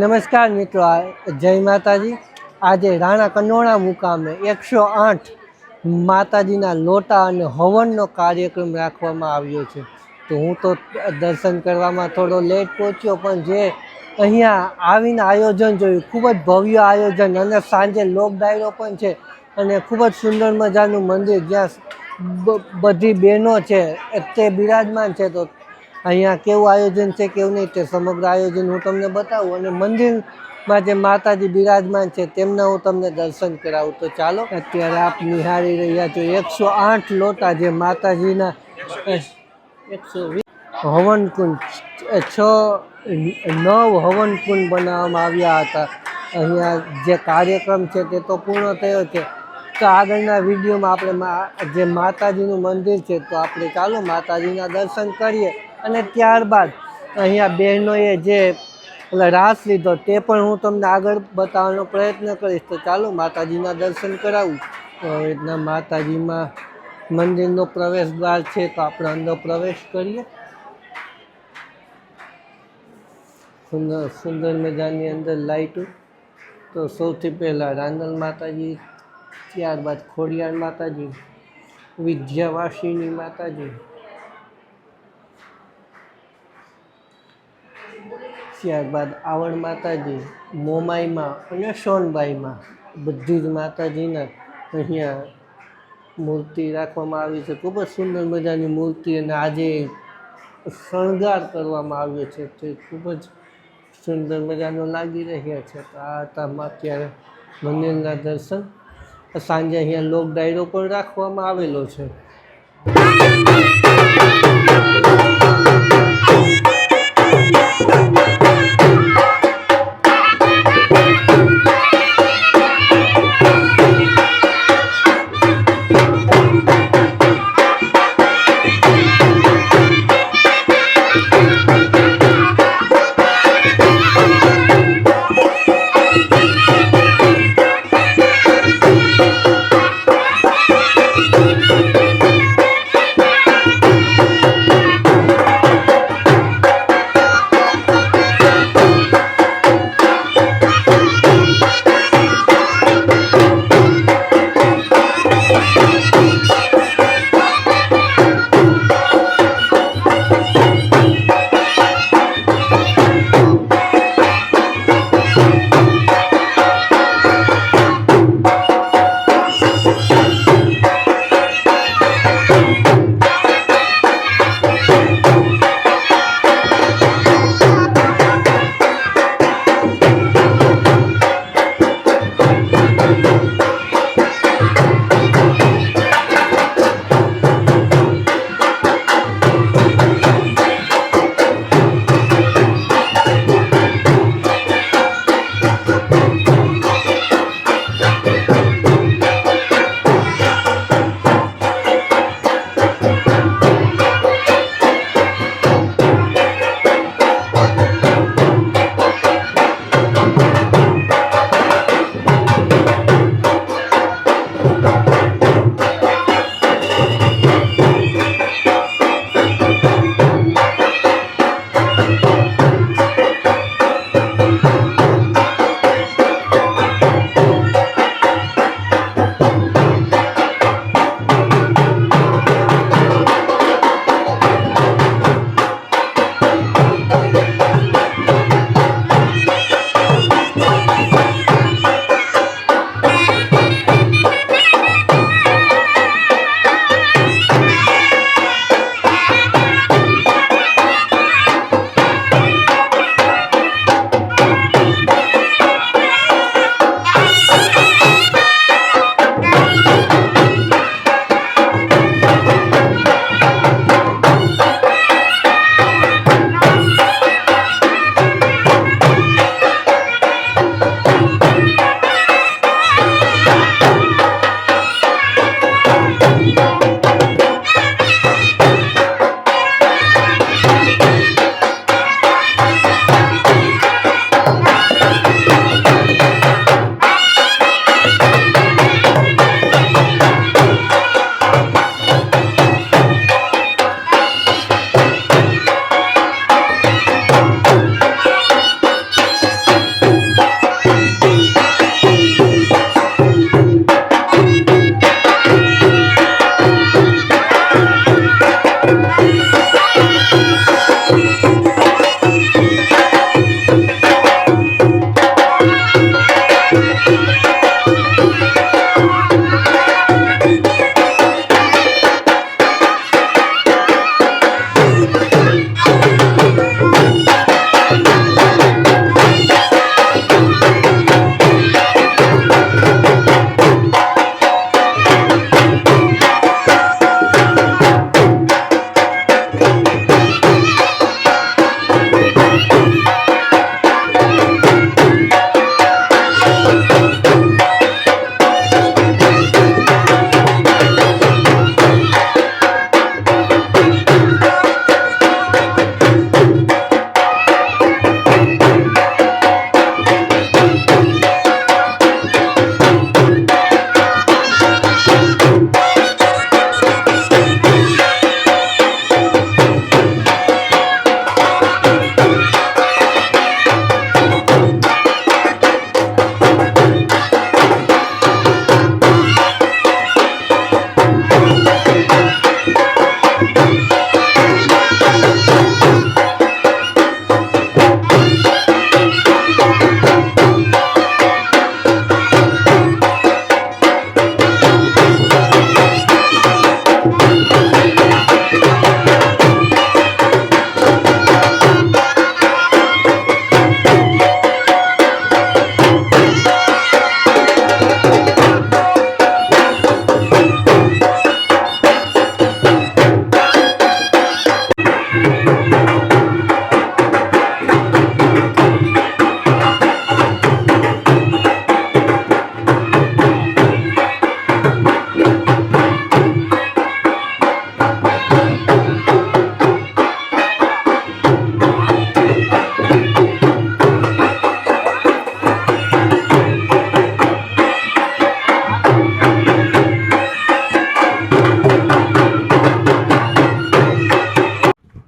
નમસ્કાર મિત્રો, જય માતાજી। આજે રાણા કનોણા મુકામે 108 માતાજીના લોટા અને હવનનો કાર્યક્રમ રાખવામાં આવ્યો છે। તો હું તો દર્શન કરવામાં થોડો લેટ પહોંચ્યો, પણ જે અહીંયા આવીને આયોજન જોયું, ખૂબ જ ભવ્ય આયોજન, અને સાંજે લોક ડાયરો પણ છે અને ખૂબ જ સુંદર મજાનું મંદિર જ્યાં બધી બહેનો છે તે બિરાજમાન છે। તો અહીંયા કેવું આયોજન છે કેવું નહીં તે સમગ્ર આયોજન હું તમને બતાવું, અને મંદિરમાં જે માતાજી બિરાજમાન છે તેમના હું તમને દર્શન કરાવું। તો ચાલો, અત્યારે આપ નિહાળી રહ્યા છો 108 લોટા જે માતાજીના 120 હવનકુંડ 9 હવનકુંડ બનાવવામાં આવ્યા હતા। અહીંયા જે કાર્યક્રમ છે તે તો પૂર્ણ થયો છે। તો આગળના વિડીયોમાં આપણે જે માતાજીનું મંદિર છે તો આપણે ચાલો માતાજીના દર્શન કરીએ, અને ત્યારબાદ અહીંયા બહેનોએ જે રાસ લીધો તે પણ હું તમને આગળ બતાવવાનો પ્રયત્ન કરીશ। તો ચાલો માતાજીના દર્શન કરાવું। તો આવી રીતના માતાજીમાં મંદિરનો પ્રવેશ દ્વાર છે, તો આપણે અંદર પ્રવેશ કરીએ। સુંદર સુંદર મજાની અંદર લાઈટો। તો સૌથી પહેલાં રાંદલ માતાજી, ત્યારબાદ ખોડિયાર માતાજી, વિદ્યાવાસિની માતાજી, ત્યારબાદ આવડ માતાજી, મોમાઈમાં અને સોનબાઈમાં બધી જ માતાજીના અહીંયા મૂર્તિ રાખવામાં આવી છે। ખૂબ જ સુંદર મજાની મૂર્તિ, અને આજે શણગાર કરવામાં આવ્યો છે તે ખૂબ જ સુંદર મજાનો લાગી રહ્યા છે। તો આ હતા અત્યારે મંદિરના દર્શન। સાંજે અહીંયા લોક ડાયરો પણ રાખવામાં આવેલો છે।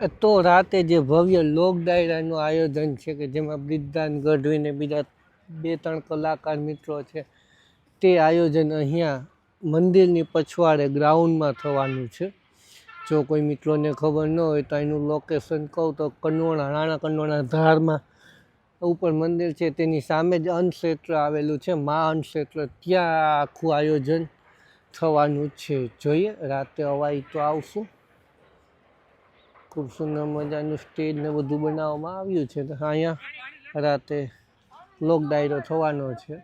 તો રાતે જે ભવ્ય લોક ડાયરાનું આયોજન છે કે જેમાં બ્રિજદાન ગઢવીને બીજા 2-3 કલાકાર મિત્રો છે તે આયોજન અહીંયા મંદિરની પછવાડે ગ્રાઉન્ડમાં થવાનું છે. જો કોઈ મિત્રોને ખબર ન હોય તો એનું લોકેશન કહું તો કનોણા, રાણા કનોણા ધારમાં ઉપર મંદિર છે તેની સામે જ અન્નક્ષેત્ર આવેલું છે, મા અન્નક્ષેત્ર, ત્યાં આખું આયોજન થવાનું છે. જોઈએ રાતે અવાય તો આવશું. ખૂબ સુંદર મજાનું સ્ટેજ ને બધું બનાવવામાં આવ્યું છે. અહીંયા રાતે લોક ડાયરો થવાનો છે.